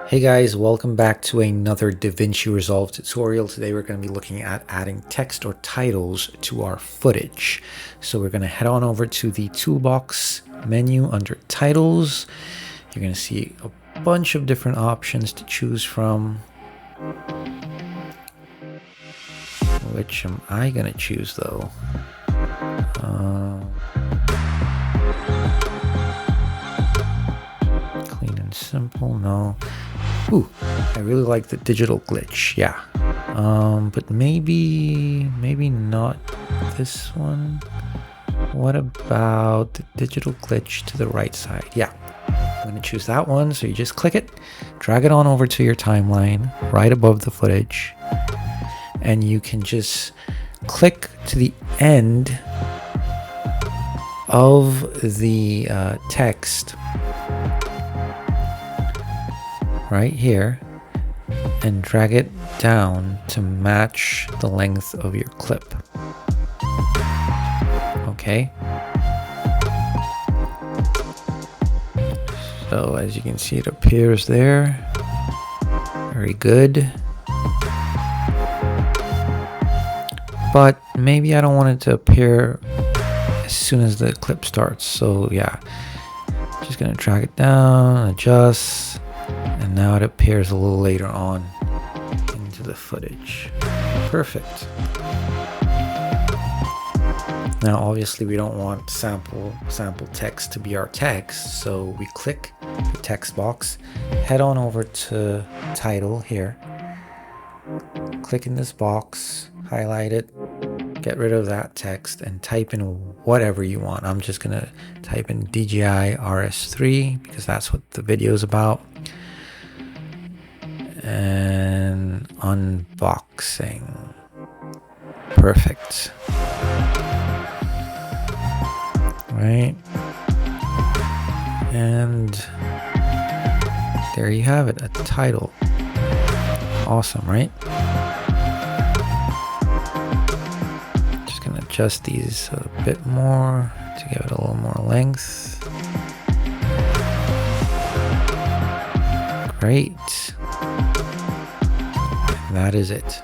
Hey guys, welcome back to another Davinci Resolve tutorial. Today we're going to be looking at adding text or titles to our footage. So we're going to head on over to the toolbox menu under titles. You're going to see a bunch of different options to choose from. Which am I going to choose though? Clean and simple, no. Ooh, I really like the digital glitch, yeah. But maybe not this one. What about the digital glitch to the right side? Yeah, I'm gonna choose that one. So you just click it, drag it on over to your timeline right above the footage, and you can just click to the end of the text right here and drag it down to match the length of your clip. Okay. So as you can see, it appears there. Very good. But maybe I don't want it to appear as soon as the clip starts. So yeah, just gonna drag it down, adjust, and now it appears a little later on into the footage. Perfect. Now obviously we don't want sample text to be our text, so we click the text box, head on over to title here, click in this box, highlight it, get rid of that text, and type in whatever you want. I'm just gonna type in DJI RS3 because that's what the video is about. And unboxing. Perfect. Right. And there you have it, a title. Awesome, right? Just gonna adjust these a bit more to give it a little more length. Great. That is it.